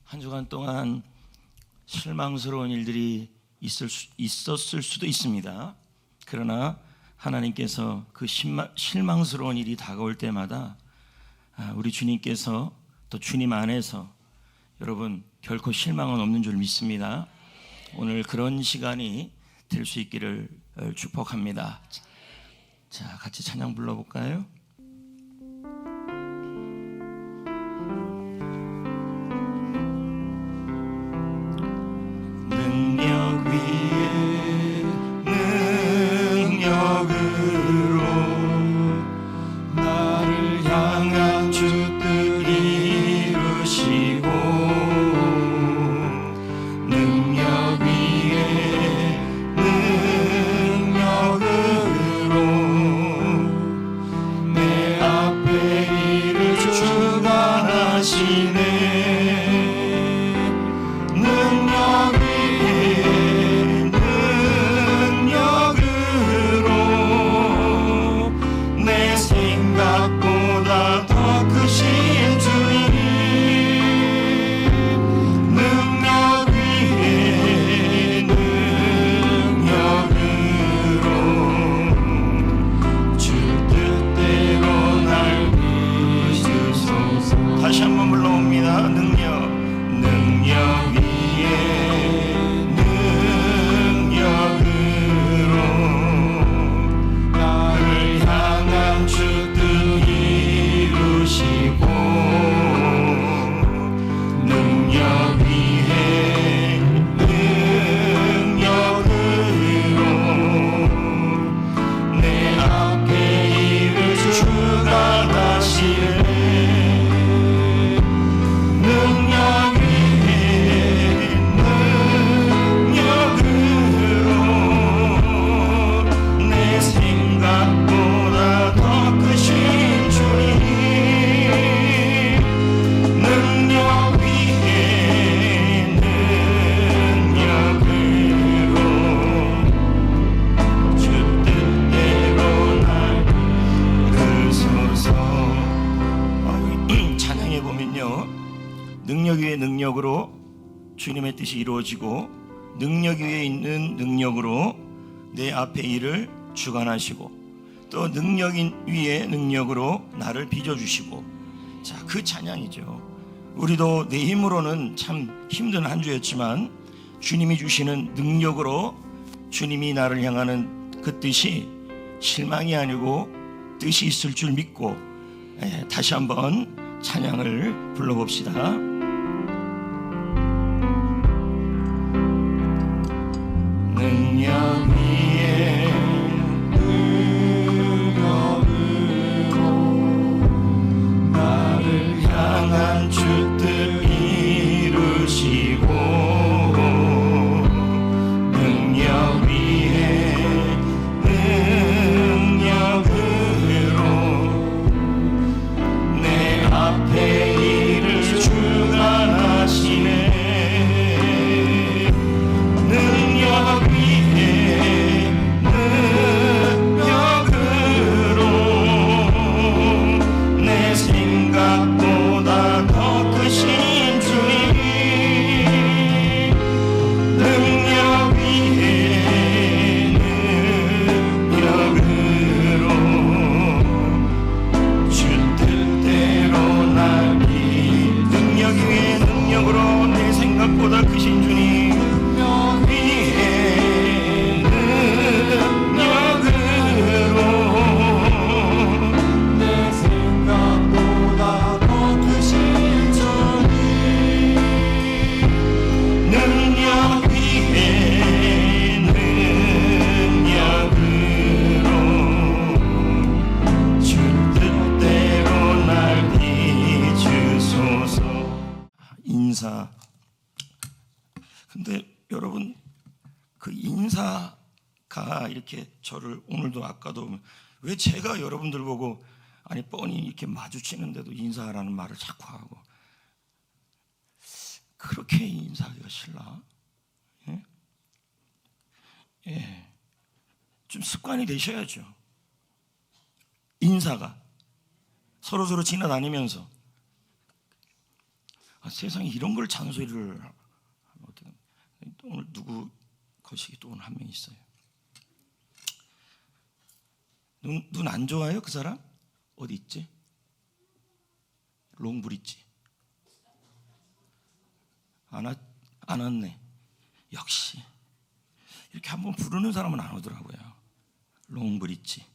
한 주간 동안 실망스러운 일들이 있었을 수도 있습니다. 그러나 하나님께서 그 실망스러운 일이 다가올 때마다 우리 주님께서 또 주님 안에서 여러분 결코 실망은 없는 줄 믿습니다. 오늘 그런 시간이 될 수 있기를 축복합니다. 자, 같이 찬양 불러볼까요? 능력 위에 능력으로 나를 향한 주 뜻 이루시고 능력 위에 능력으로 내 앞에 일을 주관하시네. 다시 한번 불러봅니다. 능력 위에 능력으로 나를 향한 주 뜻 이루시고 능력 위에 능력으로 내 앞에 일을 주관하시네. 능력 위에 능력으로 주님의 뜻이 이루어지고 능력 위에 있는 능력으로 내 앞의 일을 주관하시고 또 능력 위에 능력으로 나를 빚어주시고, 자, 그 찬양이죠. 우리도 내 힘으로는 참 힘든 한 주였지만 주님이 주시는 능력으로 주님이 나를 향하는 그 뜻이 실망이 아니고 뜻이 있을 줄 믿고 다시 한번 찬양을 불러봅시다. 능력 위에 능력으로 나를 향한 주 뜻 이루시고 능력 위에 능력으로 내 앞에 일을 주관하시네. 근데 여러분, 그 인사가 이렇게 저를 오늘도 아까도 왜 제가 여러분들 보고 아니 뻔히 이렇게 마주치는데도 인사하라는 말을 자꾸 하고 그렇게 인사하기가 싫나? 예? 예. 좀 습관이 되셔야죠. 인사가 서로 지나다니면서 세상에 이런 걸 잔소리를 하면 어떻게? 오늘 누구 거시기 또 오늘 한 명 있어요. 눈 안 좋아요? 그 사람? 어디 있지? 롱브릿지. 안 왔네. 역시 이렇게 한번 부르는 사람은 안 오더라고요. 롱브릿지.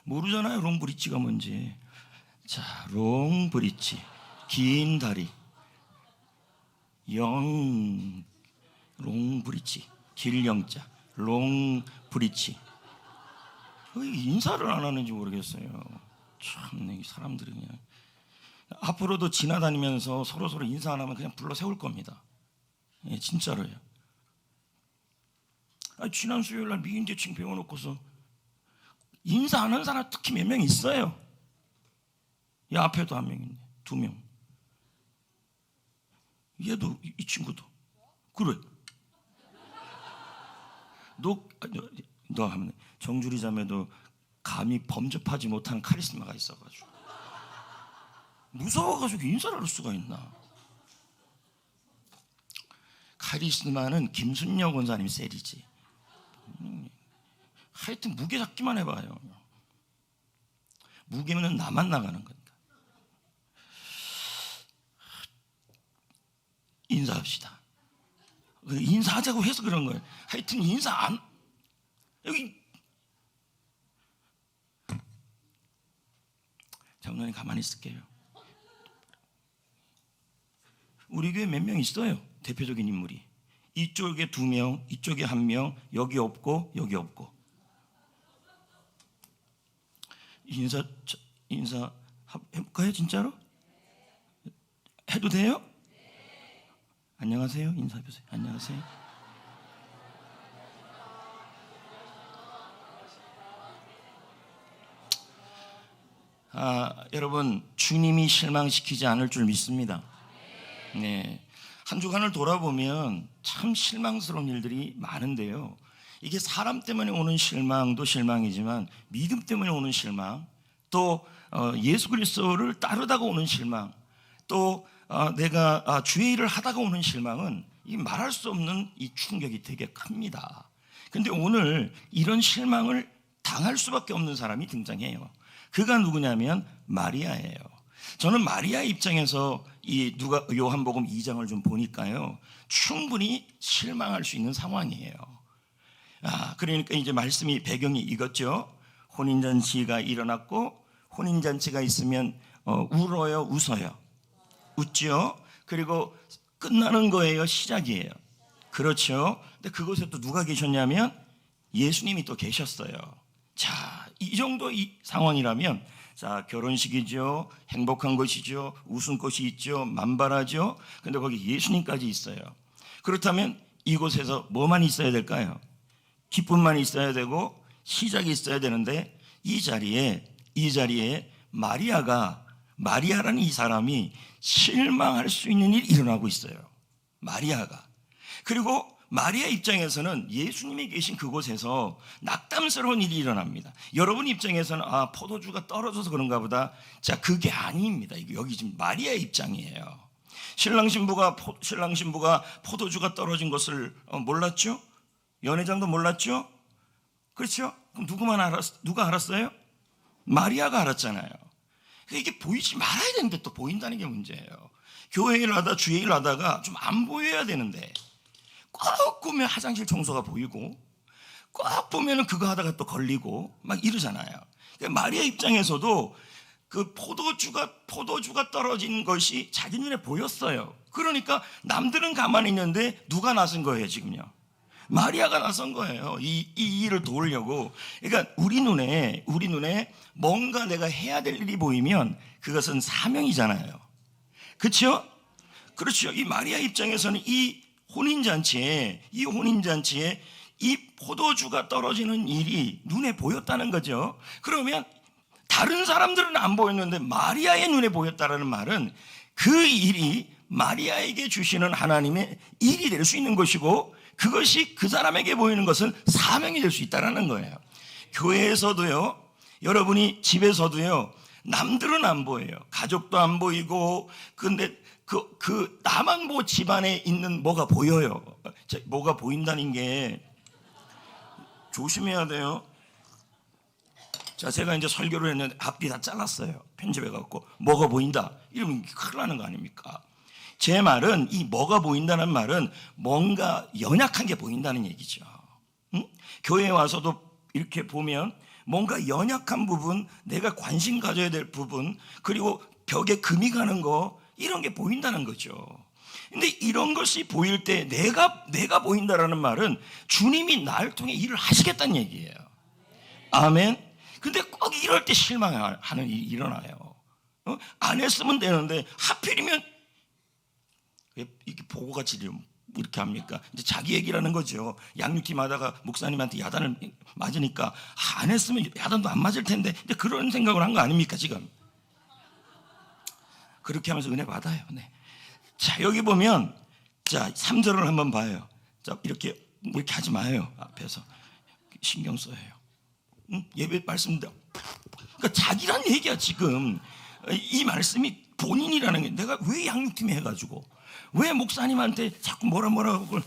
모르잖아요, 롱브릿지가 뭔지. 자, 롱브릿지, 긴 다리. 롱브릿지, 길영자, 롱브릿지. 왜 인사를 안 하는지 모르겠어요. 참, 이 사람들이 그냥 앞으로도 지나다니면서 서로 인사 안 하면 그냥 불러 세울 겁니다. 예, 진짜로요. 지난 수요일 날 미인대칭 배워놓고서 인사 안 하는 사람 특히 몇 명 있어요. 이 앞에도 한 명 있네, 2명. 얘도 이 친구도 그래. 너 하면 정주리 자매도 감히 범접하지 못한 카리스마가 있어가지고 무서워가지고 인사를 할 수가 있나. 카리스마는 김순녀 권사님 셀이지. 하여튼 무게 잡기만 해봐요. 무게는 나만 나가는 거니까. 인사합시다. 인사하자고 해서 그런 거예요. 하여튼 인사 안, 여기 장로님 가만히 있을게요. 우리 교회 몇 명 있어요. 대표적인 인물이. 이쪽에 2명, 이쪽에 1명, 여기 없고 여기 없고. 인사 해볼까요? 진짜로? 해도 돼요? 안녕하세요. 인사해보세요. 안녕하세요. 여러분, 주님이 실망시키지 않을 줄 믿습니다. 네, 한 주간을 돌아보면 참 실망스러운 일들이 많은데요. 이게 사람 때문에 오는 실망도 실망이지만 믿음 때문에 오는 실망, 또 예수 그리스도를 따르다가 오는 실망, 또 내가 주의 일을 하다가 오는 실망은 이 말할 수 없는 이 충격이 되게 큽니다. 그런데 오늘 이런 실망을 당할 수밖에 없는 사람이 등장해요. 그가 누구냐면 마리아예요. 저는 마리아 입장에서 이 요한복음 2장을 좀 보니까요, 충분히 실망할 수 있는 상황이에요. 그러니까 이제 말씀이 배경이 이거죠. 혼인잔치가 일어났고, 혼인잔치가 있으면 울어요, 웃어요? 웃죠. 그리고 끝나는 거예요, 시작이에요? 그렇죠. 근데 그곳에 또 누가 계셨냐면 예수님이 또 계셨어요. 자, 이 정도 이 상황이라면, 자, 결혼식이죠, 행복한 것이죠, 웃음꽃이 있죠, 만발하죠. 근데 거기 예수님까지 있어요. 그렇다면 이곳에서 뭐만 있어야 될까요? 기쁨만 있어야 되고 시작이 있어야 되는데, 이 자리에 마리아라는 이 사람이 실망할 수 있는 일이 일어나고 있어요. 마리아가. 그리고 마리아 입장에서는 예수님이 계신 그곳에서 낙담스러운 일이 일어납니다. 여러분 입장에서는 포도주가 떨어져서 그런가 보다. 자, 그게 아닙니다. 여기 지금 마리아 입장이에요. 신랑 신부가 포도주가 떨어진 것을 몰랐죠? 연회장도 몰랐죠? 그렇죠? 그럼 누가 알았어요? 마리아가 알았잖아요. 이게 보이지 말아야 되는데 또 보인다는 게 문제예요. 교회 일 하다 주의 일 하다가 좀 안 보여야 되는데, 꼭 보면 화장실 청소가 보이고, 꼭 보면 그거 하다가 또 걸리고 막 이러잖아요. 그러니까 마리아 입장에서도 그 포도주가 떨어진 것이 자기 눈에 보였어요. 그러니까 남들은 가만히 있는데 누가 나선 거예요, 지금요? 마리아가 나선 거예요. 이 일을 도우려고. 그러니까 우리 눈에 뭔가 내가 해야 될 일이 보이면 그것은 사명이잖아요. 그렇죠? 그렇죠. 이 마리아 입장에서는 이 혼인잔치에 이 포도주가 떨어지는 일이 눈에 보였다는 거죠. 그러면 다른 사람들은 안 보였는데 마리아의 눈에 보였다는 말은 그 일이 마리아에게 주시는 하나님의 일이 될 수 있는 것이고, 그것이 그 사람에게 보이는 것은 사명이 될 수 있다는 거예요. 교회에서도요, 여러분이 집에서도요, 남들은 안 보여요. 가족도 안 보이고, 근데 나만 뭐 집안에 있는 뭐가 보여요. 뭐가 보인다는 게 조심해야 돼요. 자, 제가 이제 설교를 했는데 앞뒤 다 잘랐어요. 편집해갖고 뭐가 보인다 이러면 큰일 나는 거 아닙니까? 제 말은 이 뭐가 보인다는 말은 뭔가 연약한 게 보인다는 얘기죠. 응? 교회에 와서도 이렇게 보면 뭔가 연약한 부분, 내가 관심 가져야 될 부분, 그리고 벽에 금이 가는 거 이런 게 보인다는 거죠. 근데 이런 것이 보일 때 내가 보인다라는 말은 주님이 나를 통해 일을 하시겠다는 얘기예요. 아멘. 근데 꼭 이럴 때 실망하는 일이 일어나요. 안 했으면 되는데 하필이면 이렇게 보고같이 이렇게 합니까? 이제 자기 얘기라는 거죠. 양육팀 하다가 목사님한테 야단을 맞으니까 안 했으면 야단도 안 맞을 텐데 이제 그런 생각을 한 거 아닙니까 지금? 그렇게 하면서 은혜 받아요. 네. 자, 여기 보면 자 3절을 한번 봐요. 자, 이렇게 하지 마요. 앞에서 신경 써요. 응? 예배 말씀도 그러니까 자기란 얘기야. 지금 이 말씀이 본인이라는 게 내가 왜 양육팀에 해가지고 왜 목사님한테 자꾸 뭐라고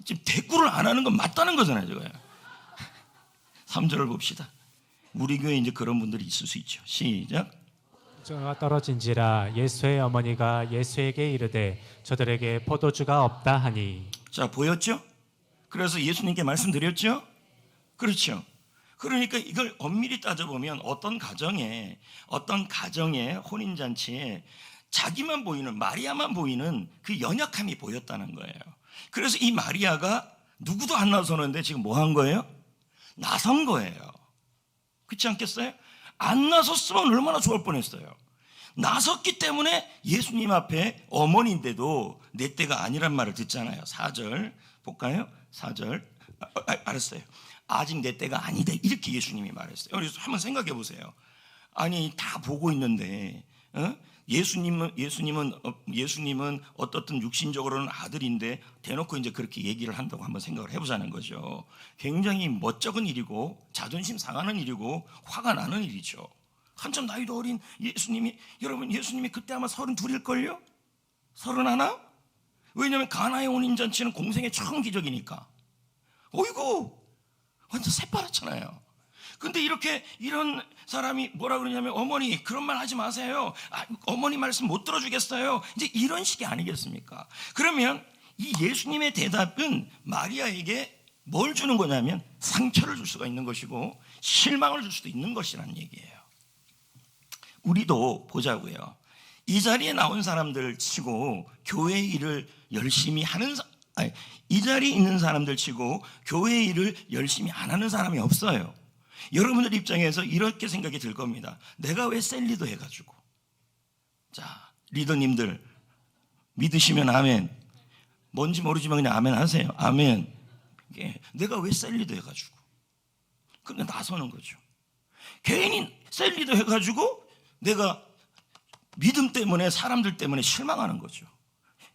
지금 대꾸를 안 하는 건 맞다는 거잖아요. 제가 3절을 봅시다. 우리 교회에 이제 그런 분들이 있을 수 있죠. 시작. 포도주가 떨어진지라 예수의 어머니가 예수에게 이르되 저들에게 포도주가 없다 하니. 자, 보였죠? 그래서 예수님께 말씀드렸죠? 그렇죠. 그러니까 이걸 엄밀히 따져보면 어떤 가정에 혼인잔치에 자기만 보이는, 마리아만 보이는 그 연약함이 보였다는 거예요. 그래서 이 마리아가 누구도 안 나서는데 지금 뭐 한 거예요? 나선 거예요. 그렇지 않겠어요? 안 나섰으면 얼마나 좋을 뻔했어요. 나섰기 때문에 예수님 앞에 어머니인데도 내 때가 아니란 말을 듣잖아요. 4절 볼까요? 4절 알았어요. 아직 내 때가 아니다 이렇게 예수님이 말했어요. 그래서 한번 생각해 보세요. 아니 다 보고 있는데 예수님은 어떻든 육신적으로는 아들인데 대놓고 이제 그렇게 얘기를 한다고 한번 생각을 해보자는 거죠. 굉장히 멋쩍은 일이고 자존심 상하는 일이고 화가 나는 일이죠. 한참 나이도 어린 여러분 예수님이 그때 아마 32일걸요? 31? 왜냐하면 가나의 혼인잔치는 공생의 처음 기적이니까. 어이구 완전 새파랗잖아요. 근데 이런 사람이 뭐라 그러냐면 어머니 그런 말 하지 마세요. 어머니 말씀 못 들어주겠어요. 이제 이런 식이 아니겠습니까? 그러면 이 예수님의 대답은 마리아에게 뭘 주는 거냐면 상처를 줄 수가 있는 것이고 실망을 줄 수도 있는 것이라는 얘기예요. 우리도 보자고요. 이 자리에 나온 사람들 치고 교회 일을 열심히 하는 이 자리에 있는 사람들 치고 교회 일을 열심히 안 하는 사람이 없어요. 여러분들 입장에서 이렇게 생각이 들 겁니다. 내가 왜 셀리더 해가지고. 자, 리더님들 믿으시면 아멘. 뭔지 모르지만 그냥 아멘 하세요. 아멘. 내가 왜 셀리더 해가지고. 근데 나서는 거죠. 괜히 셀리더 해가지고 내가 믿음 때문에 사람들 때문에 실망하는 거죠.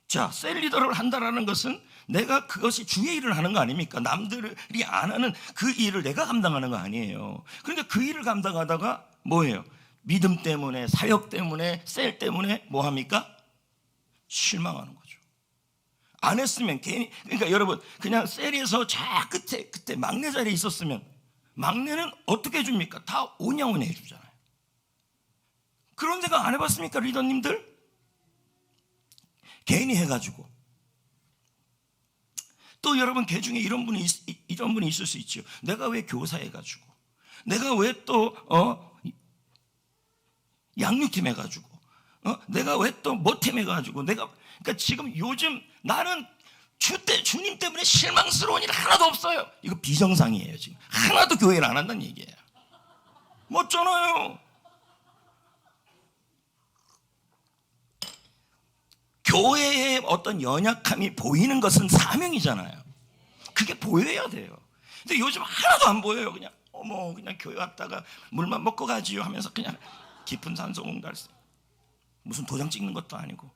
자, 셀리더를 한다라는 것은 내가 그것이 주의 일을 하는 거 아닙니까? 남들이 안 하는 그 일을 내가 감당하는 거 아니에요. 그러니까 그 일을 감당하다가 뭐예요? 믿음 때문에, 사역 때문에, 셀 때문에 뭐 합니까? 실망하는 거죠. 안 했으면 괜히, 그러니까 여러분 그냥 셀에서 저 끝에 막내 자리에 있었으면 막내는 어떻게 해줍니까? 다 오냐오냐 해주잖아요. 그런 생각 안 해봤습니까? 리더님들? 괜히 해가지고. 또 여러분 개 중에 이런 분이 있을 수 있죠. 내가 왜 교사해가지고, 내가 왜 또 양육팀 해가지고, 내가 왜 또 뭐팀 해가지고, 그러니까 지금 요즘 나는 주님 때문에 실망스러운 일 하나도 없어요. 이거 비정상이에요. 지금 하나도 교회를 안 한다는 얘기예요. 멋잖아요. 교회의 어떤 연약함이 보이는 것은 사명이잖아요. 그게 보여야 돼요. 근데 요즘 하나도 안 보여요. 그냥 그냥 교회 왔다가 물만 먹고 가지요 하면서 그냥 깊은 산소 공달새. 무슨 도장 찍는 것도 아니고.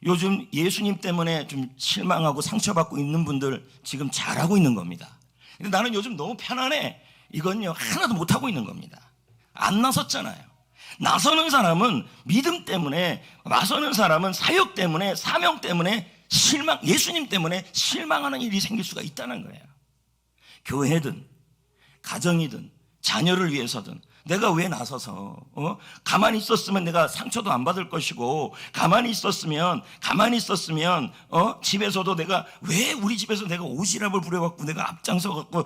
요즘 예수님 때문에 좀 실망하고 상처받고 있는 분들 지금 잘하고 있는 겁니다. 근데 나는 요즘 너무 편안해. 이건요 하나도 못하고 있는 겁니다. 안 나섰잖아요. 나서는 사람은 믿음 때문에, 나서는 사람은 사역 때문에, 사명 때문에, 예수님 때문에 실망하는 일이 생길 수가 있다는 거예요. 교회든 가정이든 자녀를 위해서든 내가 왜 나서서 가만히 있었으면 내가 상처도 안 받을 것이고, 가만히 있었으면 집에서도 내가 왜 우리 집에서 내가 오지랖을 부려갖고 내가 앞장서갖고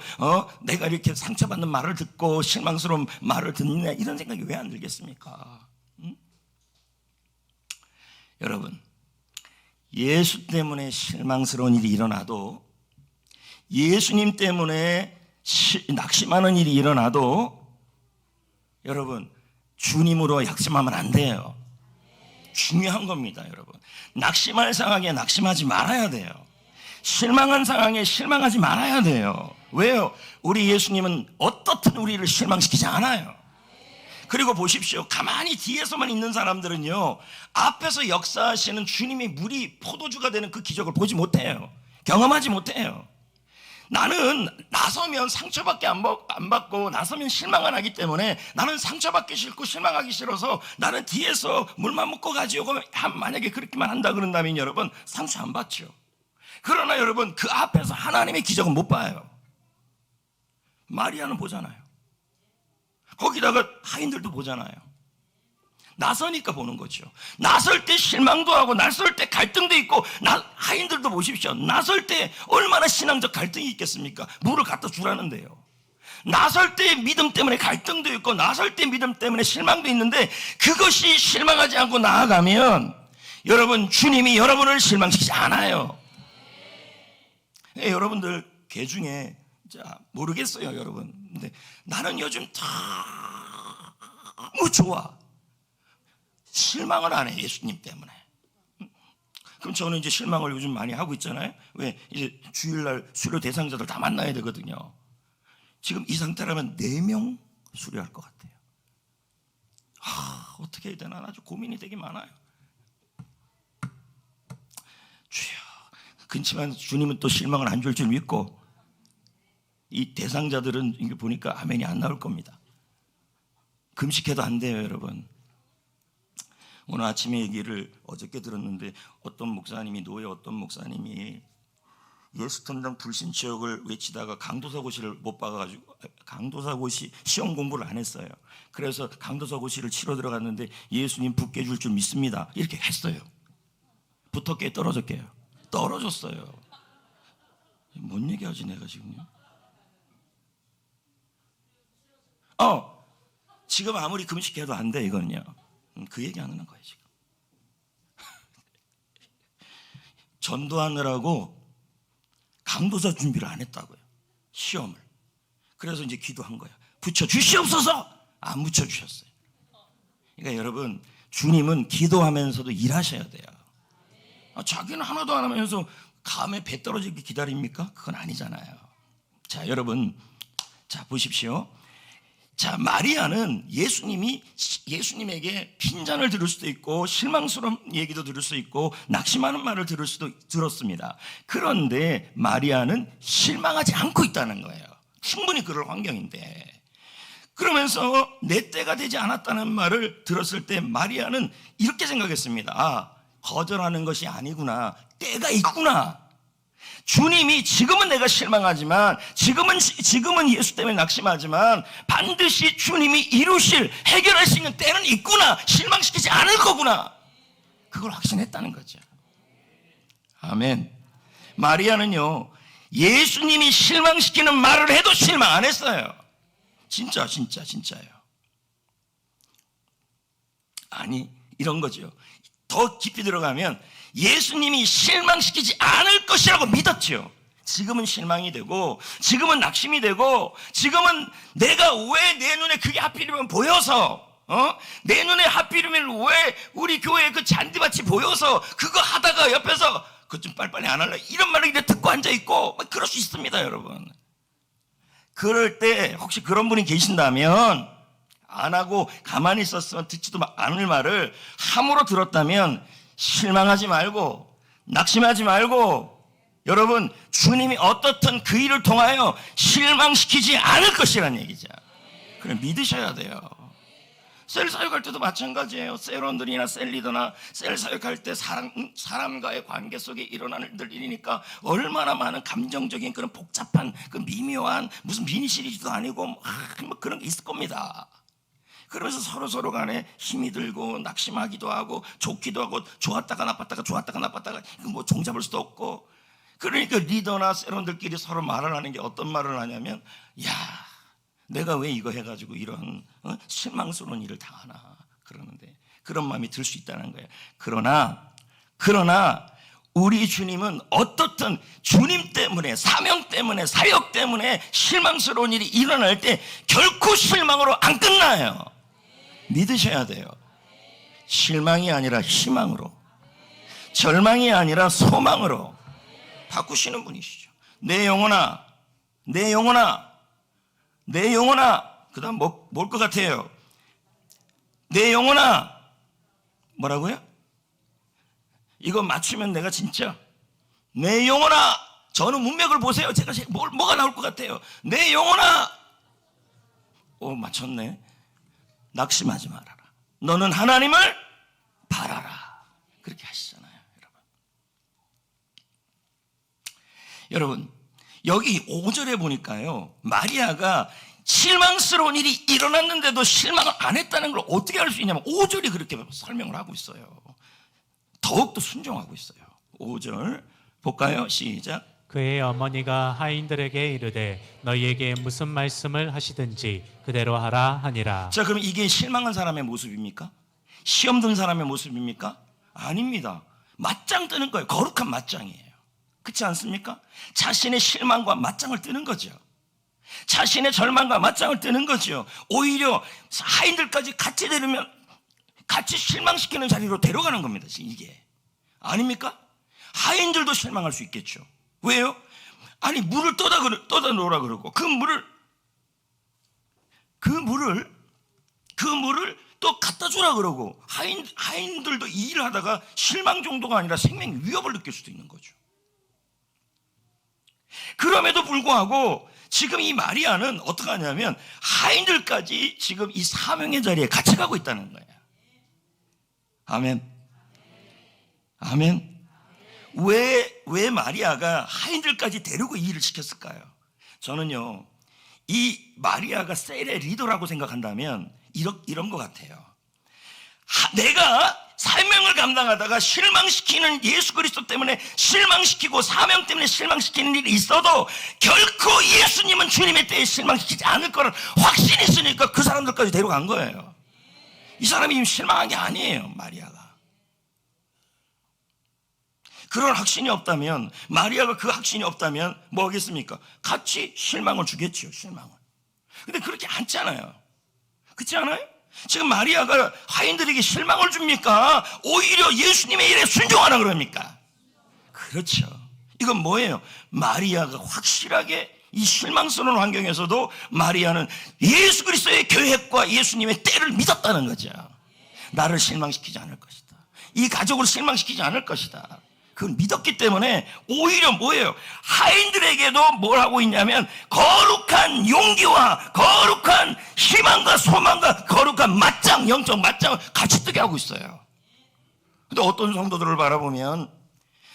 내가 이렇게 상처받는 말을 듣고 실망스러운 말을 듣느냐, 이런 생각이 왜 안 들겠습니까? 여러분, 예수 때문에 실망스러운 일이 일어나도, 예수님 때문에 낙심하는 일이 일어나도 여러분, 주님으로 낙심하면 안 돼요. 중요한 겁니다, 여러분. 낙심할 상황에 낙심하지 말아야 돼요. 실망한 상황에 실망하지 말아야 돼요. 왜요? 우리 예수님은 어떻든 우리를 실망시키지 않아요. 그리고 보십시오. 가만히 뒤에서만 있는 사람들은요, 앞에서 역사하시는 주님의 물이 포도주가 되는 그 기적을 보지 못해요. 경험하지 못해요. 나는 나서면 상처밖에 안 받고 나서면 실망을 하기 때문에, 나는 상처받기 싫고 실망하기 싫어서 나는 뒤에서 물만 먹고 가지요. 만약에 그렇게만 한다 그런다면 여러분 상처 안 받죠. 그러나 여러분, 그 앞에서 하나님의 기적은 못 봐요. 마리아는 보잖아요. 거기다가 하인들도 보잖아요. 나서니까 보는 거죠. 나설 때 실망도 하고, 나설 때 갈등도 있고, 하인들도 보십시오. 나설 때 얼마나 신앙적 갈등이 있겠습니까? 물을 갖다 주라는데요. 나설 때 믿음 때문에 갈등도 있고, 나설 때 믿음 때문에 실망도 있는데, 그것이 실망하지 않고 나아가면 여러분, 주님이 여러분을 실망시키지 않아요. 여러분들 개 중에 모르겠어요, 여러분. 근데 나는 요즘 너무 좋아. 실망을 안 해, 예수님 때문에. 그럼 저는 이제 실망을 요즘 많이 하고 있잖아요. 왜? 이제 주일날 수료 대상자들 다 만나야 되거든요. 지금 이 상태라면 4명 수료할 것 같아요. 어떻게 해야 되나 아주 고민이 되게 많아요. 주여, 그렇지만 주님은 또 실망을 안 줄 줄 믿고, 이 대상자들은 이게 보니까 아멘이 안 나올 겁니다. 금식해도 안 돼요, 여러분. 오늘 아침에 얘기를 어저께 들었는데, 노예 어떤 목사님이 예수통당 불신지역을 외치다가 강도사고시를 못 봐가지고, 강도사고시 시험 공부를 안 했어요. 그래서 강도사고시를 치러 들어갔는데 예수님 붙게 줄 줄 믿습니다, 이렇게 했어요. 붙었게 떨어졌게요? 떨어졌어요. 뭔 얘기하지 내가 지금요? 지금 아무리 금식해도 안 돼, 이거는요. 그 얘기 안 하는 거예요, 지금. 전도하느라고 강도사 준비를 안 했다고요, 시험을. 그래서 이제 기도한 거예요. 붙여주시옵소서. 안 붙여주셨어요. 그러니까 여러분, 주님은 기도하면서도 일하셔야 돼요. 자기는 하나도 안 하면서 감에 배 떨어지기 기다립니까? 그건 아니잖아요. 자, 여러분, 자 보십시오. 자, 마리아는 예수님에게 핀잔을 들을 수도 있고, 실망스러운 얘기도 들을 수 있고, 낙심하는 말을 들었습니다. 그런데 마리아는 실망하지 않고 있다는 거예요. 충분히 그럴 환경인데. 그러면서 내 때가 되지 않았다는 말을 들었을 때 마리아는 이렇게 생각했습니다. 거절하는 것이 아니구나, 때가 있구나. 주님이 지금은 내가 실망하지만, 지금은 예수 때문에 낙심하지만, 반드시 주님이 해결할 수 있는 때는 있구나. 실망시키지 않을 거구나. 그걸 확신했다는 거죠. 아멘. 마리아는요, 예수님이 실망시키는 말을 해도 실망 안 했어요. 진짜예요. 아니, 이런 거죠. 더 깊이 들어가면 예수님이 실망시키지 않을 것이라고 믿었죠. 지금은 실망이 되고, 지금은 낙심이 되고, 지금은 내가 왜 내 눈에 그게 하필이면 보여서, 내 눈에 하필이면 왜 우리 교회에 그 잔디밭이 보여서 그거 하다가 옆에서 그것 좀 빨리빨리 안 할래, 이런 말을 이렇게 듣고 앉아있고, 그럴 수 있습니다, 여러분. 그럴 때 혹시 그런 분이 계신다면, 안 하고 가만히 있었으면 듣지도 않을 말을 함으로 들었다면 실망하지 말고, 낙심하지 말고, 여러분, 주님이 어떻든 그 일을 통하여 실망시키지 않을 것이라는 얘기죠. 그래, 믿으셔야 돼요. 셀 사역할 때도 마찬가지예요. 셀원들이나 셀리더나 셀 사역할 때 사람과의 관계 속에 일어나는 일이니까 얼마나 많은 감정적인 그런 복잡한 그 미묘한 무슨 미니 시리즈도 아니고 뭐 그런 게 있을 겁니다. 그러면서 서로 간에 힘이 들고 낙심하기도 하고 좋기도 하고 좋았다가 나빴다가 뭐 종잡을 수도 없고. 그러니까 리더나 셀원들끼리 서로 말을 하는 게 어떤 말을 하냐면, 야, 내가 왜 이거 해가지고 이런 실망스러운 일을 당하나, 그러는데 그런 마음이 들 수 있다는 거예요. 그러나 우리 주님은 어떻든 주님 때문에, 사명 때문에, 사역 때문에 실망스러운 일이 일어날 때 결코 실망으로 안 끝나요. 믿으셔야 돼요. 실망이 아니라 희망으로, 절망이 아니라 소망으로 바꾸시는 분이시죠. 내 영혼아, 그 다음 뭘 것 같아요? 내 영혼아, 뭐라고요? 이거 맞추면 내가 진짜, 내 영혼아, 저는 문맥을 보세요. 제가 뭐가 나올 것 같아요? 내 영혼아, 맞췄네. 낙심하지 말아라. 너는 하나님을 바라라. 그렇게 하시잖아요, 여러분, 여기 5절에 보니까요, 마리아가 실망스러운 일이 일어났는데도 실망을 안 했다는 걸 어떻게 알 수 있냐면 5절이 그렇게 설명을 하고 있어요. 더욱더 순종하고 있어요. 5절 볼까요? 시작. 그의 어머니가 하인들에게 이르되 너희에게 무슨 말씀을 하시든지 그대로 하라 하니라. 자, 그럼 이게 실망한 사람의 모습입니까? 시험 든 사람의 모습입니까? 아닙니다. 맞짱 뜨는 거예요. 거룩한 맞짱이에요. 그렇지 않습니까? 자신의 실망과 맞짱을 뜨는 거죠. 자신의 절망과 맞짱을 뜨는 거죠. 오히려 하인들까지 같이 데리면 같이 실망시키는 자리로 데려가는 겁니다. 이게 아닙니까? 하인들도 실망할 수 있겠죠. 왜요? 아니, 물을 떠다 놓으라 그러고 그 물을 또 갖다 주라 그러고 하인들도 이 일을 하다가 실망 정도가 아니라 생명 위협을 느낄 수도 있는 거죠. 그럼에도 불구하고 지금 이 마리아는 어떻게 하냐면 하인들까지 지금 이 사명의 자리에 같이 가고 있다는 거예요. 아멘. 왜 마리아가 하인들까지 데리고 이 일을 시켰을까요? 저는요, 이 마리아가 셀의 리더라고 생각한다면 이런 것 같아요. 내가 사명을 감당하다가 실망시키는 예수 그리스도 때문에 실망시키고 사명 때문에 실망시키는 일이 있어도 결코 예수님은 주님의 때에 실망시키지 않을 거를 확신이 있으니까 그 사람들까지 데려간 거예요. 이 사람이 지금 실망한 게 아니에요, 마리아가. 그런 확신이 없다면, 마리아가 그 확신이 없다면 뭐 하겠습니까? 같이 실망을 주겠지요, 실망을. 근데 그렇게 않잖아요. 그렇지 않아요? 지금 마리아가 하인들에게 실망을 줍니까? 오히려 예수님의 일에 순종하라 그럽니까? 그렇죠. 이건 뭐예요? 마리아가 확실하게 이 실망스러운 환경에서도 마리아는 예수 그리스도의 계획과 예수님의 때를 믿었다는 거죠. 나를 실망시키지 않을 것이다. 이 가족을 실망시키지 않을 것이다. 그걸 믿었기 때문에 오히려 뭐예요? 하인들에게도 뭘 하고 있냐면 거룩한 용기와 거룩한 희망과 소망과 거룩한 맞짱, 영적 맞짱을 같이 뜨게 하고 있어요. 근데 어떤 성도들을 바라보면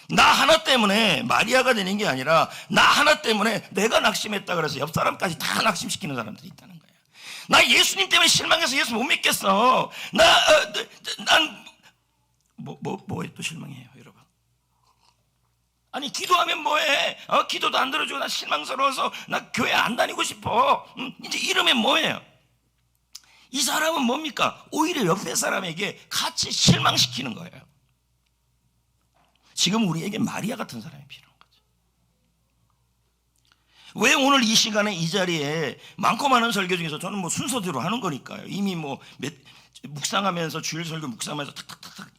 나 하나 때문에 마리아가 되는 게 아니라 나 하나 때문에 내가 낙심했다 그래서 옆 사람까지 다 낙심시키는 사람들이 있다는 거예요. 나 예수님 때문에 실망해서 예수 못 믿겠어. 뭐에 또 실망해요, 여러분? 아니, 기도하면 뭐해? 기도도 안 들어주고 나 실망스러워서 나 교회 안 다니고 싶어. 이제 이러면 뭐예요? 이 사람은 뭡니까? 오히려 옆에 사람에게 같이 실망시키는 거예요. 지금 우리에게 마리아 같은 사람이 필요한 거죠. 왜 오늘 이 시간에 이 자리에 많고 많은 설교 중에서 저는 뭐 순서대로 하는 거니까요. 이미 묵상하면서 주일 설교 묵상하면서 탁탁탁탁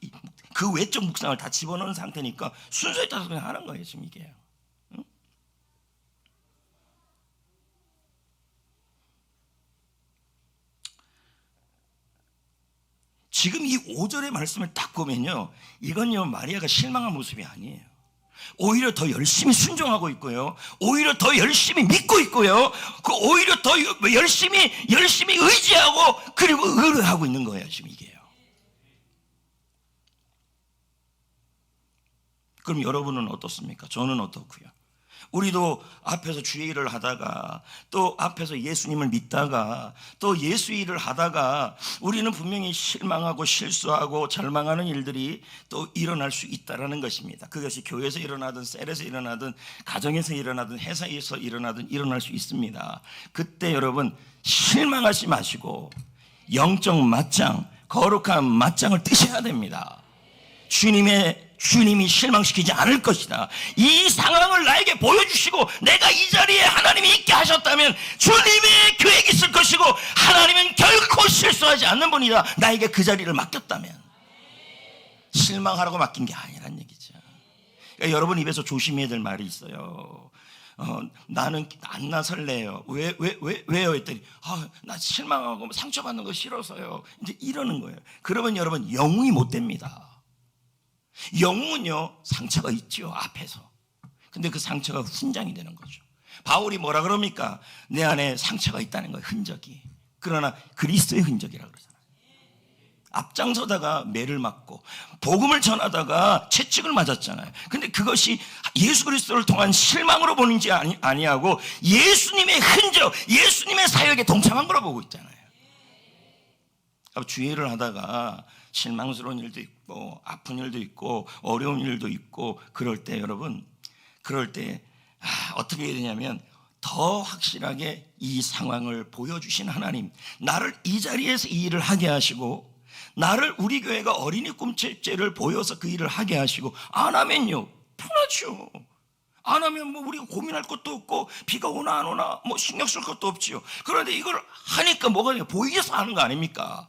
그 외적 묵상을 다 집어넣은 상태니까 순서에 따라서 그냥 하는 거예요, 지금 이게. 응? 지금 이 5절의 말씀을 딱 보면요, 이건요 마리아가 실망한 모습이 아니에요. 오히려 더 열심히 순종하고 있고요. 오히려 더 열심히 믿고 있고요. 오히려 더 열심히 의지하고 그리고 의뢰하고 있는 거예요. 지금 이게요. 그럼 여러분은 어떻습니까? 저는 어떻고요? 우리도 앞에서 주의 일을 하다가 또 앞에서 예수님을 믿다가 또 예수 일을 하다가 우리는 분명히 실망하고 실수하고 절망하는 일들이 또 일어날 수 있다는 것입니다. 그것이 교회에서 일어나든 셀에서 일어나든 가정에서 일어나든 회사에서 일어나든 일어날 수 있습니다. 그때 여러분 실망하지 마시고 영적 맞짱, 거룩한 맞짱을 뜨셔야 됩니다. 주님이 실망시키지 않을 것이다. 이 상황을 나에게 보여주시고 내가 이 자리에 하나님이 있게 하셨다면 주님의 계획이 있을 것이고 하나님은 결코 실수하지 않는 분이다. 나에게 그 자리를 맡겼다면 실망하라고 맡긴 게 아니란 얘기죠. 그러니까 여러분 입에서 조심해야 될 말이 있어요. 나는 안 나설래요. 왜요? 했더니 나 실망하고 상처받는 거 싫어서요. 이제 이러는 거예요. 그러면 여러분 영웅이 못 됩니다. 영웅은요 상처가 있죠 앞에서. 근데 그 상처가 훈장이 되는 거죠. 바울이 뭐라 그럽니까? 내 안에 상처가 있다는 거예요. 흔적이. 그러나 그리스도의 흔적이라고 그러잖아요. 앞장서다가 매를 맞고 복음을 전하다가 채찍을 맞았잖아요. 근데 그것이 예수 그리스도를 통한 실망으로 보는지 아니하고 예수님의 흔적, 예수님의 사역에 동참한 거로 보고 있잖아요. 주의를 하다가 실망스러운 일도 있고 아픈 일도 있고 어려운 일도 있고 그럴 때 여러분 어떻게 해야 되냐면 더 확실하게 이 상황을 보여주신 하나님, 나를 이 자리에서 이 일을 하게 하시고 나를 우리 교회가 어린이 꿈책제를 보여서 그 일을 하게 하시고 안 하면요 편하죠. 안 하면 뭐 우리가 고민할 것도 없고 비가 오나 안 오나 뭐 신경 쓸 것도 없지요. 그런데 이걸 하니까 뭐가 보이셔서 하는 거 아닙니까?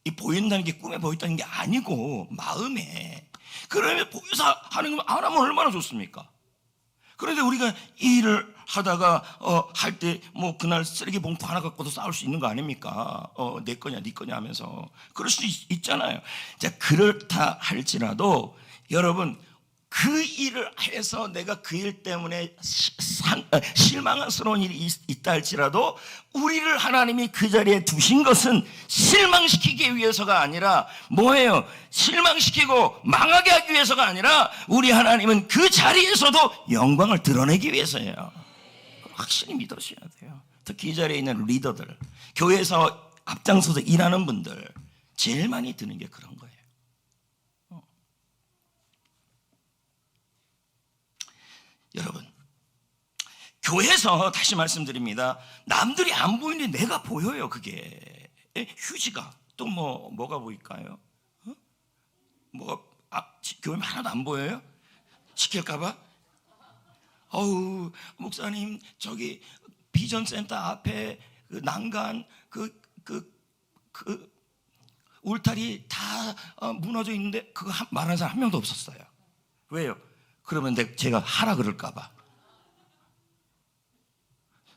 이 보인다는 게 꿈에 보인다는 게 아니고 마음에. 그러면 보여서 하는 거 안 하면 얼마나 좋습니까? 그런데 우리가 이 일을 하다가 할 때 뭐 그날 쓰레기 봉투 하나 갖고도 싸울 수 있는 거 아닙니까? 내 거냐 네 거냐 하면서 그럴 수 있잖아요. 자, 그렇다 할지라도 여러분 그 일을 해서 내가 그 일 때문에 실망스러운 일이 있다 할지라도 우리를 하나님이 그 자리에 두신 것은 실망시키기 위해서가 아니라 뭐예요? 실망시키고 망하게 하기 위해서가 아니라 우리 하나님은 그 자리에서도 영광을 드러내기 위해서예요. 확실히 믿으셔야 돼요. 특히 이 자리에 있는 리더들, 교회에서 앞장서서 일하는 분들 제일 많이 드는 게 그런 거예요. 여러분, 교회에서 다시 말씀드립니다. 남들이 안 보이는데 내가 보여요. 그게 휴지가 또 뭐가 보일까요? 교회 하나도 안 보여요? 시킬까봐? 목사님 저기 비전센터 앞에 그 난간 그 울타리 다 무너져 있는데 그거 말하는 사람 한 명도 없었어요. 왜요? 그러면 제가 하라 그럴까봐.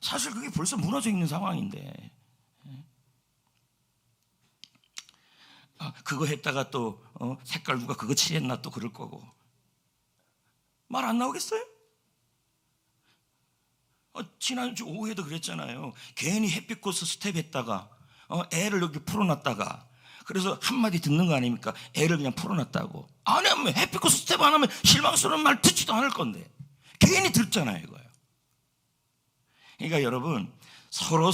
사실 그게 벌써 무너져 있는 상황인데 그거 했다가 또 색깔 누가 그거 칠했나 또 그럴 거고 말 안 나오겠어요? 지난주 오후에도 그랬잖아요. 괜히 햇빛 코스 스텝 했다가 애를 여기 풀어놨다가 그래서 한마디 듣는 거 아닙니까? 애를 그냥 풀어놨다고. 안 하면 햇빛 코스 스텝 안 하면 실망스러운 말 듣지도 않을 건데 괜히 듣잖아요 이거요. 그러니까 여러분 서로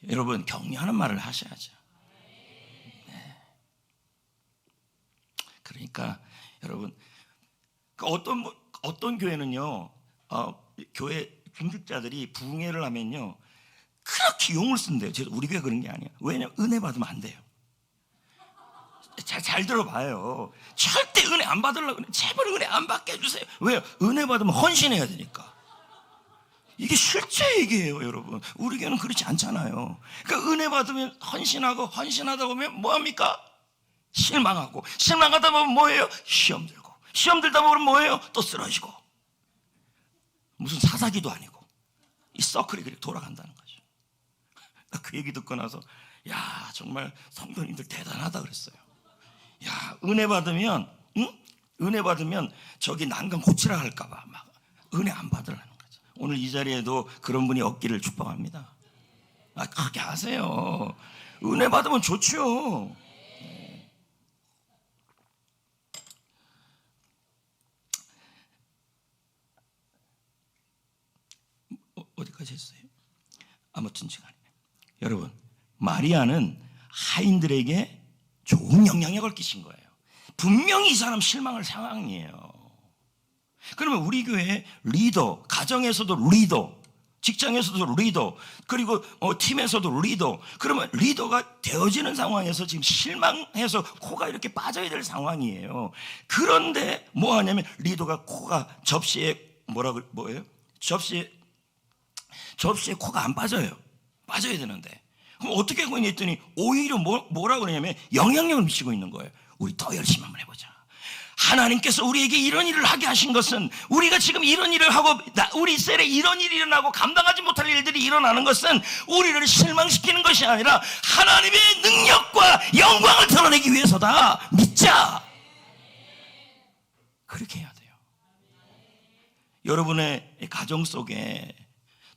여러분 격려하는 말을 하셔야죠. 네. 그러니까 여러분 어떤 교회는요 교회 중직자들이 부흥회를 하면요 그렇게 용을 쓴대요. 우리 교회 그런 게 아니야. 왜냐면 은혜 받으면 안 돼요. 잘 들어봐요. 절대 은혜 안 받으려고 그래. 제발 은혜 안 받게 해주세요. 왜요? 은혜 받으면 헌신해야 되니까. 이게 실제 얘기예요, 여러분. 우리 교회는 그렇지 않잖아요. 그러니까 은혜 받으면 헌신하다 보면 뭐합니까? 실망하다 보면 뭐예요? 시험 들다 보면 뭐예요? 또 쓰러지고. 무슨 사사기도 아니고 이 서클이 그렇게 돌아간다는 거죠. 그 얘기 듣고 나서 정말 성도님들 대단하다 그랬어요. 은혜 받으면 은혜 받으면 저기 난간 고치라 할까봐 막 은혜 안 받으라는 거죠. 오늘 이 자리에도 그런 분이 없기를 축복합니다. 그렇게 하세요. 은혜 받으면 좋죠. 어디까지 했어요? 아무튼 시간에 여러분, 마리아는 하인들에게 좋은 영향력을 끼친 거예요. 분명히 이 사람 실망할 상황이에요. 그러면 우리 교회 리더, 가정에서도 리더, 직장에서도 리더, 그리고 팀에서도 리더, 그러면 리더가 되어지는 상황에서 지금 실망해서 코가 이렇게 빠져야 될 상황이에요. 그런데 뭐 하냐면 리더가 코가 접시에 뭐예요? 접시에 코가 안 빠져요. 빠져야 되는데. 그럼 어떻게 하고 있냐 했더니 오히려 뭐라고 그러냐면 영향력을 미치고 있는 거예요. 우리 더 열심히 한번 해보자. 하나님께서 우리에게 이런 일을 하게 하신 것은, 우리가 지금 이런 일을 하고 우리 셀에 이런 일이 일어나고 감당하지 못할 일들이 일어나는 것은 우리를 실망시키는 것이 아니라 하나님의 능력과 영광을 드러내기 위해서다. 믿자. 그렇게 해야 돼요. 여러분의 가정 속에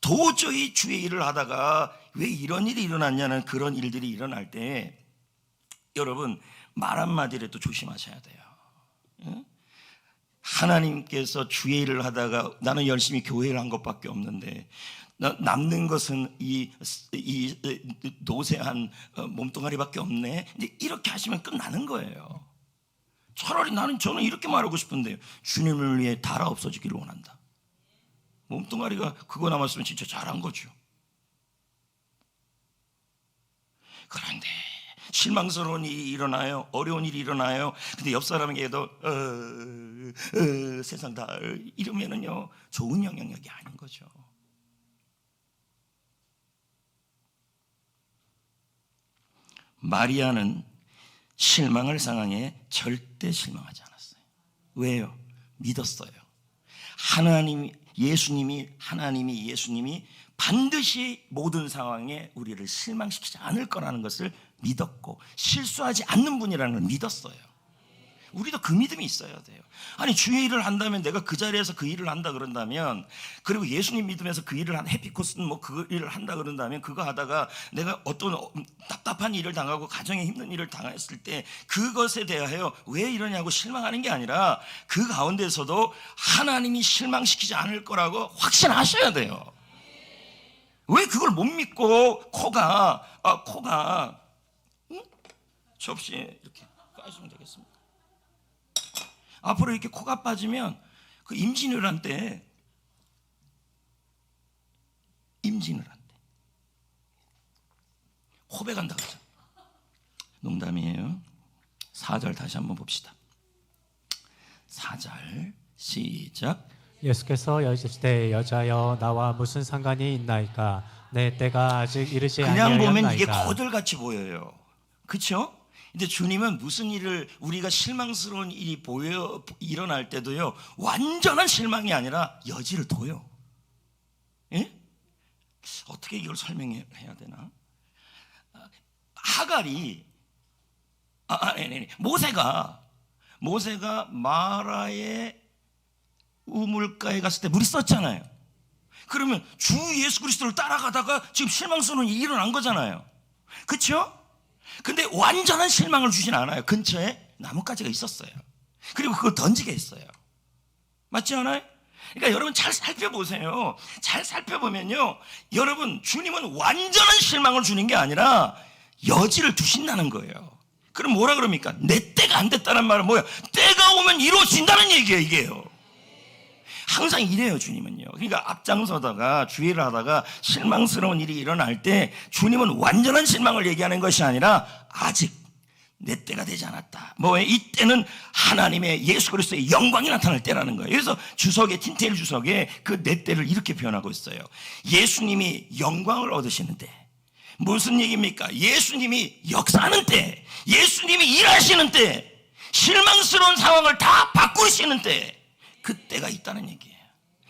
도저히 주의 일을 하다가 왜 이런 일이 일어났냐는 그런 일들이 일어날 때 여러분 말 한마디라도 조심하셔야 돼요. 하나님께서 주의 일을 하다가 나는 열심히 교회를 한 것밖에 없는데 남는 것은 이 노쇠한 몸뚱아리밖에 없네. 이제 이렇게 하시면 끝나는 거예요. 차라리 저는 이렇게 말하고 싶은데요. 주님을 위해 달아 없어지기를 원한다. 몸뚱아리가 그거 남았으면 진짜 잘한 거죠. 그런데 실망스러운 일이 일어나요. 어려운 일이 일어나요. 근데 옆 사람에게도 세상 다 이러면은요 좋은 영향력이 아닌 거죠. 마리아는 실망할 상황에 절대 실망하지 않았어요. 왜요? 믿었어요. 예수님이 반드시 모든 상황에 우리를 실망시키지 않을 거라는 것을 믿었고 실수하지 않는 분이라는 걸 믿었어요. 우리도 그 믿음이 있어야 돼요. 아니 주의 일을 한다면 내가 그 자리에서 그 일을 한다 그런다면, 그리고 예수님 믿으면서 그 일을 해피코스는 뭐 그 일을 한다 그런다면, 그거 하다가 내가 어떤 답답한 일을 당하고 가정에 힘든 일을 당했을 때 그것에 대하여 왜 이러냐고 실망하는 게 아니라 그 가운데서도 하나님이 실망시키지 않을 거라고 확신하셔야 돼요. 왜 그걸 못 믿고 코가 접시에 이렇게 빠지면 되겠습니다. 앞으로 이렇게 코가 빠지면 그 임진을 한 때 호배 간다 그러죠. 농담이에요. 4절 다시 한번 봅시다. 4절 시작. 예수께서 여시되 여자여 나와 무슨 상관이 있나이까 내 때가 아직 이르지 아니하였나이까. 그냥 보면 이게 아니하였나이까. 거들같이 보여요. 그렇죠? 근데 주님은 무슨 일을, 우리가 실망스러운 일이 일어날 때도요 완전한 실망이 아니라 여지를 둬요. 예? 어떻게 이걸 설명해야 되나? 하갈이 모세가 마라의 우물가에 갔을 때 물이 썼잖아요. 그러면 주 예수 그리스도를 따라가다가 지금 실망스러운 일이 일어난 거잖아요. 그렇죠? 근데 완전한 실망을 주진 않아요. 근처에 나뭇가지가 있었어요. 그리고 그걸 던지게 했어요. 맞지 않아요? 그러니까 여러분 잘 살펴보세요. 잘 살펴보면요, 여러분 주님은 완전한 실망을 주는 게 아니라 여지를 두신다는 거예요. 그럼 뭐라 그럽니까? 내 때가 안 됐다는 말은 뭐야? 때가 오면 이루어진다는 얘기예요. 이게요. 항상 이래요, 주님은요. 그러니까 앞장서다가 주의를 하다가 실망스러운 일이 일어날 때 주님은 완전한 실망을 얘기하는 것이 아니라 아직 내 때가 되지 않았다. 이 때는 하나님의 예수 그리스도의 영광이 나타날 때라는 거예요. 그래서 틴테일 주석에 그 내 때를 이렇게 표현하고 있어요. 예수님이 영광을 얻으시는 때. 무슨 얘기입니까? 예수님이 역사하는 때, 예수님이 일하시는 때, 실망스러운 상황을 다 바꾸시는 때, 그때가 있다는 얘기예요.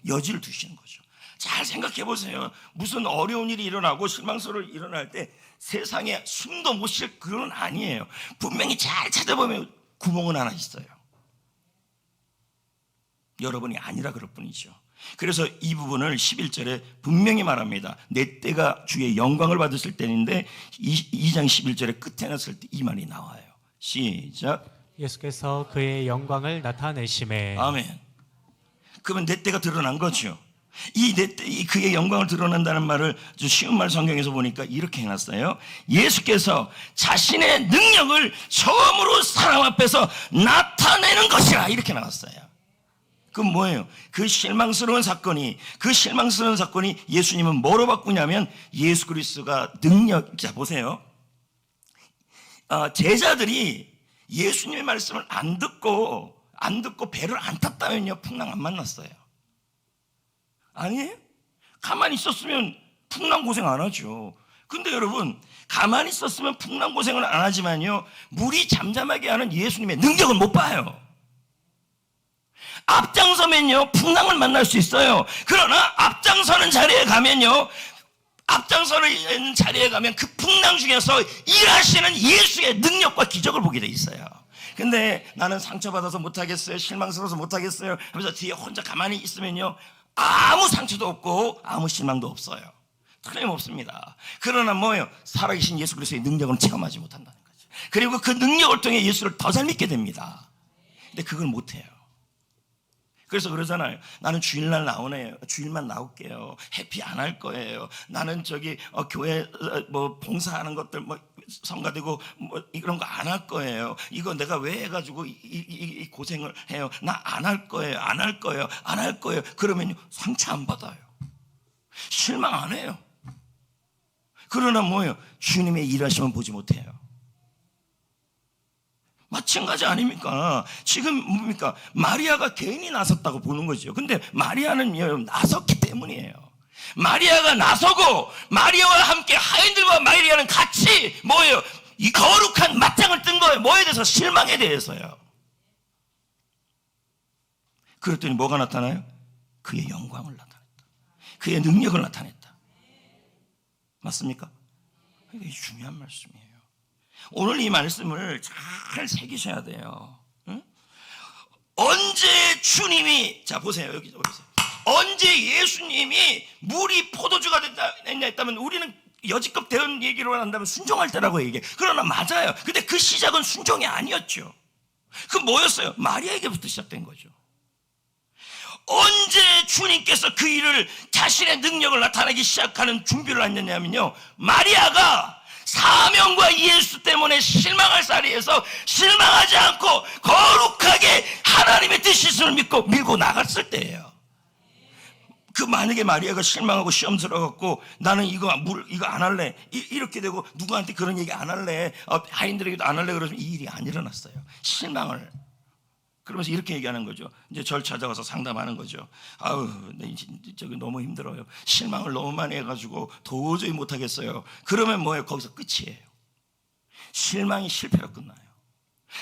여지를 두시는 거죠. 잘 생각해 보세요. 무슨 어려운 일이 일어나고 실망스러운 일이 일어날 때 세상에 숨도 못 쉴 그건 아니에요. 분명히 잘 찾아보면 구멍은 하나 있어요. 여러분이 아니라 그럴 뿐이죠. 그래서 이 부분을 11절에 분명히 말합니다. 내 때가 주의 영광을 받으실 때인데 2장 11절에 끝에 났을 때 이 말이 나와요. 시작. 예수께서 그의 영광을 나타내심에. 아멘. 그러면 내 때가 드러난 거죠. 그의 영광을 드러낸다는 말을 쉬운 말 성경에서 보니까 이렇게 해놨어요. 예수께서 자신의 능력을 처음으로 사람 앞에서 나타내는 것이라 이렇게 나왔어요. 그건 뭐예요? 그 실망스러운 사건이 예수님은 뭐로 바꾸냐면 예수 그리스도가 자 보세요. 제자들이 예수님의 말씀을 안 듣고 배를 안 탔다면요 풍랑 안 만났어요. 아니에요? 가만히 있었으면 풍랑 고생 안 하죠. 근데 여러분 가만히 있었으면 풍랑 고생은 안 하지만요 물이 잠잠하게 하는 예수님의 능력은 못 봐요. 앞장서면요 풍랑을 만날 수 있어요. 그러나 앞장서는 자리에 가면요 그 풍랑 중에서 일하시는 예수의 능력과 기적을 보게 돼 있어요. 근데 나는 상처받아서 못하겠어요, 실망스러워서 못하겠어요 하면서 뒤에 혼자 가만히 있으면요 아무 상처도 없고 아무 실망도 없어요. 틀림없습니다. 그러나 뭐예요? 살아계신 예수 그리스도의 능력은 체험하지 못한다는 거죠. 그리고 그 능력을 통해 예수를 더 잘 믿게 됩니다. 근데 그걸 못해요. 그래서 그러잖아요. 나는 주일날 주일만 나올게요. 해피 안 할 거예요. 나는 교회 봉사하는 것들 성가되고 이런 거 안 할 거예요. 이거 내가 왜 해가지고 이 고생을 해요. 나 안 할 거예요. 안 할 거예요. 안 할 거예요. 그러면요 상처 안 받아요. 실망 안 해요. 그러나 뭐예요? 주님의 일하심은 보지 못해요. 마찬가지 아닙니까? 지금 뭡니까? 마리아가 개인이 나섰다고 보는 거죠. 근데 마리아는 나섰기 때문이에요. 마리아가 나서고 마리아와 함께 하인들과 마리아는 같이 뭐예요? 이 거룩한 맞짱을 뜬 거예요. 뭐에 대해서? 실망에 대해서요. 그랬더니 뭐가 나타나요? 그의 영광을 나타냈다. 그의 능력을 나타냈다. 맞습니까? 이게 중요한 말씀이에요. 오늘 이 말씀을 잘 새기셔야 돼요. 응? 언제 주님이 보세요. 여기 보세요. 언제 예수님이 물이 포도주가 됐냐 했다면 우리는 여지껏 배운 얘기로 한다면 순종할 때라고 얘기해. 그러나 맞아요. 근데 그 시작은 순종이 아니었죠. 그 뭐였어요? 마리아에게부터 시작된 거죠. 언제 주님께서 그 일을 자신의 능력을 나타내기 시작하는 준비를 했냐면요 마리아가 사명과 예수 때문에 실망할 자리에서 실망하지 않고 거룩하게 하나님의 뜻을 믿고 밀고 나갔을 때예요. 만약에 마리아가 실망하고 시험스러워갖고 나는 이거 안 할래 이렇게 되고 누구한테 그런 얘기 안 할래 하인들에게도 안 할래 그러면 이 일이 안 일어났어요. 실망을 그러면서 이렇게 얘기하는 거죠. 이제 절 찾아가서 상담하는 거죠. 저기 너무 힘들어요. 실망을 너무 많이 해가지고 도저히 못하겠어요. 그러면 뭐예요? 거기서 끝이에요. 실망이 실패로 끝나요.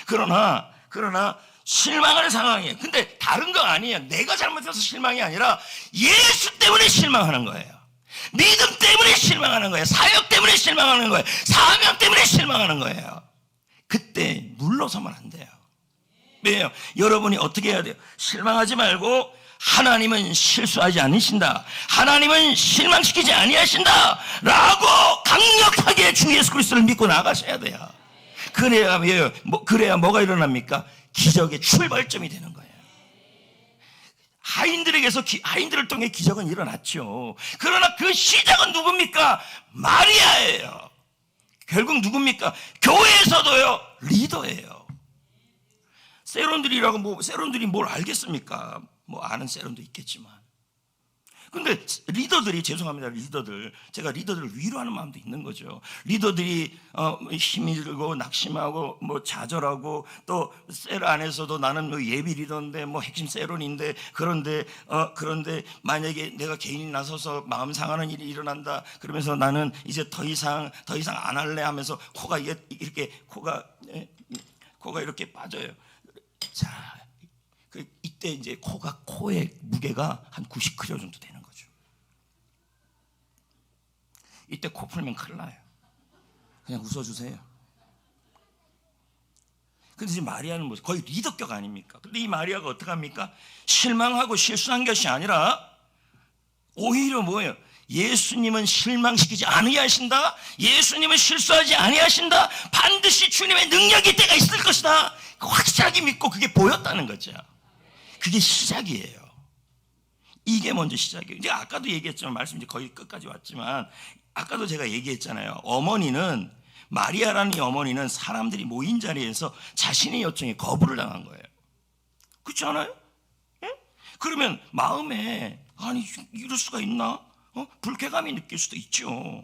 그러나 실망하는 상황이에요. 근데 다른 거 아니에요. 내가 잘못해서 실망이 아니라 예수 때문에 실망하는 거예요. 믿음 때문에 실망하는 거예요. 사역 때문에 실망하는 거예요. 사명 때문에 실망하는 거예요. 그때 물러서면 안 돼요. 왜요? 여러분이 어떻게 해야 돼요? 실망하지 말고 하나님은 실수하지 않으신다. 하나님은 실망시키지 아니하신다. 라고 강력하게 주 예수 그리스도를 믿고 나가셔야 돼요. 그래야 뭐가 일어납니까? 기적의 출발점이 되는 거예요. 하인들을 통해 기적은 일어났죠. 그러나 그 시작은 누굽니까? 마리아예요. 결국 누굽니까? 교회에서도요 리더예요. 세론들이 뭘 알겠습니까? 아는 세론도 있겠지만. 근데 제가 리더들을 위로하는 마음도 있는 거죠. 리더들이 힘이 들고 낙심하고 좌절하고 또 셀 안에서도 나는 예비 리더인데 핵심 세론인데 그런데 만약에 내가 개인이 나서서 마음 상하는 일이 일어난다 그러면서 나는 이제 더 이상 안 할래 하면서 코가 이렇게 빠져요. 자, 이때 이제 코의 무게가 한 90kg 정도 되는 거죠. 이때 코 풀면 큰일 나요. 그냥 웃어주세요. 근데 지금 마리아는 뭐 거의 리더격 아닙니까? 근데 이 마리아가 어떡합니까? 실망하고 실수한 것이 아니라 오히려 뭐예요? 예수님은 실망시키지 아니하신다. 예수님은 실수하지 아니하신다. 반드시 주님의 능력이 때가 있을 것이다. 확실하게 믿고 그게 보였다는 거죠. 그게 시작이에요. 이게 먼저 시작이에요. 이제 아까도 얘기했지만 말씀 이제 거의 끝까지 왔지만 아까도 제가 얘기했잖아요. 어머니는 마리아라는 이 어머니는 사람들이 모인 자리에서 자신의 요청에 거부를 당한 거예요. 그렇지 않아요? 예? 그러면 마음에 아니 이럴 수가 있나? 불쾌감이 느낄 수도 있죠.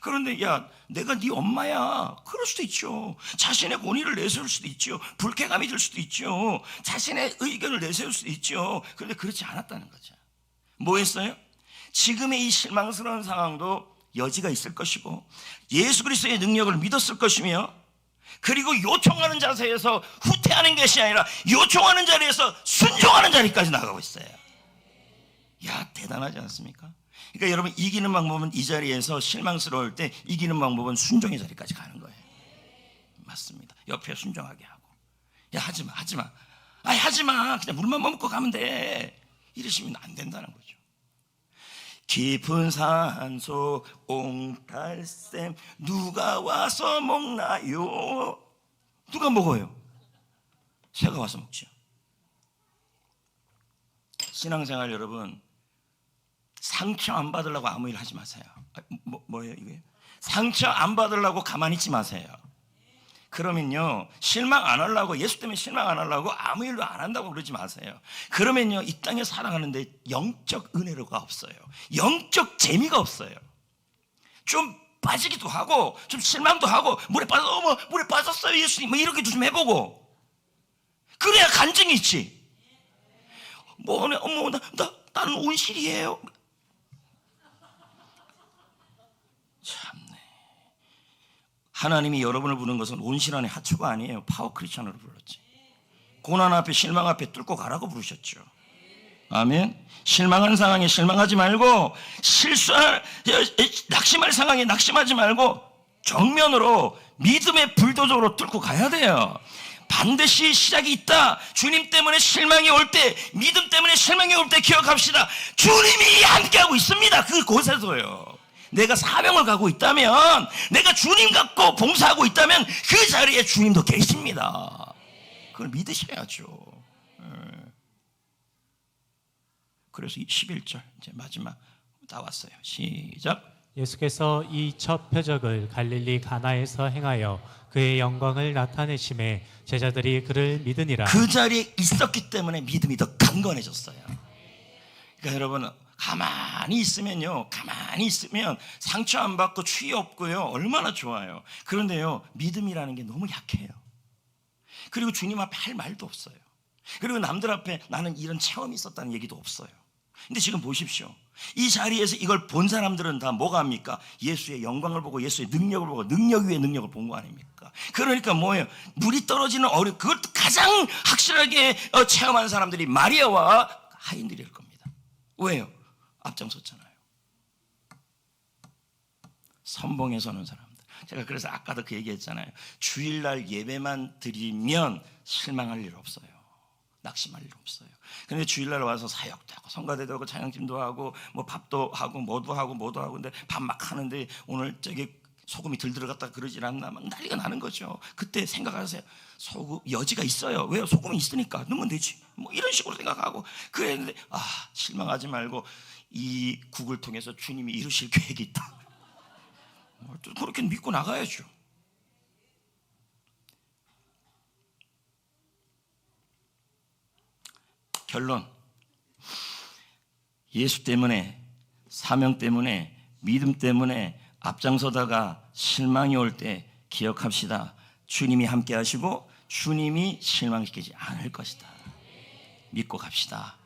그런데 야 내가 네 엄마야 그럴 수도 있죠. 자신의 권위를 내세울 수도 있죠. 불쾌감이 들 수도 있죠. 자신의 의견을 내세울 수도 있죠. 그런데 그렇지 않았다는 거죠. 뭐 했어요? 지금의 이 실망스러운 상황도 여지가 있을 것이고 예수 그리스도의 능력을 믿었을 것이며 그리고 요청하는 자세에서 후퇴하는 것이 아니라 요청하는 자리에서 순종하는 자리까지 나가고 있어요. 야 대단하지 않습니까? 그러니까 여러분 이기는 방법은 이 자리에서 실망스러울 때 이기는 방법은 순종의 자리까지 가는 거예요. 맞습니다. 옆에 순종하게 하고 야 하지마 아니 하지마 그냥 물만 먹고 가면 돼 이러시면 안 된다는 거죠. 깊은 산속 옹달샘 누가 와서 먹나요? 누가 먹어요? 새가 와서 먹죠. 신앙생활 여러분 상처 안 받으려고 아무 일 하지 마세요. 뭐예요 이게? 상처 안 받으려고 가만히 있지 마세요. 그러면요 실망 안 하려고 예수 때문에 실망 안 하려고 아무 일도 안 한다고 그러지 마세요. 그러면요 이 땅에 살아가는데 영적 은혜가 없어요. 영적 재미가 없어요. 좀 빠지기도 하고 좀 실망도 하고 물에 빠졌어요 예수님 뭐 이렇게도 좀 해보고 그래야 간증이 있지. 나는 온실이에요. 참네. 하나님이 여러분을 부른 것은 온실 안에 하초가 아니에요. 파워 크리스천으로 불렀지. 고난 앞에 실망 앞에 뚫고 가라고 부르셨죠. 아멘. 실망하는 상황에 실망하지 말고 낙심할 상황에 낙심하지 말고 정면으로 믿음의 불도저로 뚫고 가야 돼요. 반드시 시작이 있다. 주님 때문에 실망이 올 때, 믿음 때문에 실망이 올 때 기억합시다. 주님이 함께하고 있습니다. 그곳에서요. 내가 사명을 가고 있다면, 내가 주님 갖고 봉사하고 있다면 그 자리에 주님도 계십니다. 그걸 믿으셔야죠. 그래서 11절 이제 마지막 다 왔어요. 시작. 예수께서 이 첫 표적을 갈릴리 가나에서 행하여 그의 영광을 나타내심에 제자들이 그를 믿으니라. 그 자리에 있었기 때문에 믿음이 더 강건해졌어요. 그러니까 여러분 가만히 있으면 상처 안 받고 추위 없고요 얼마나 좋아요. 그런데요 믿음이라는 게 너무 약해요. 그리고 주님 앞에 할 말도 없어요. 그리고 남들 앞에 나는 이런 체험이 있었다는 얘기도 없어요. 근데 지금 보십시오. 이 자리에서 이걸 본 사람들은 다 뭐가 합니까? 예수의 영광을 보고 예수의 능력을 보고 능력 위에 능력을 본 거 아닙니까? 그러니까 뭐예요? 물이 떨어지는 그것도 가장 확실하게 체험한 사람들이 마리아와 하인들일 겁니다. 왜요? 앞장섰잖아요. 선봉에 서는 사람들. 제가 그래서 아까도 그 얘기했잖아요. 주일날 예배만 드리면 실망할 일 없어요. 낙심할 일 없어요. 그런데 주일날 와서 사역도 하고 성가대도 하고 찬양팀도 하고 뭐 밥도 하고 뭐도 하고 근데 밥 막 하는데 오늘 저기 소금이 덜 들어갔다 그러질 않나 막 난리가 나는 거죠. 그때 생각하세요. 소금 여지가 있어요. 왜요? 소금이 있으니까 넣으면 되지. 뭐 이런 식으로 생각하고 그랬는데 실망하지 말고 이 국을 통해서 주님이 이루실 계획이 있다. 그렇게 믿고 나가야죠. 결론. 예수 때문에 사명 때문에 믿음 때문에 앞장서다가 실망이 올 때 기억합시다. 주님이 함께 하시고 주님이 실망시키지 않을 것이다. 믿고 갑시다.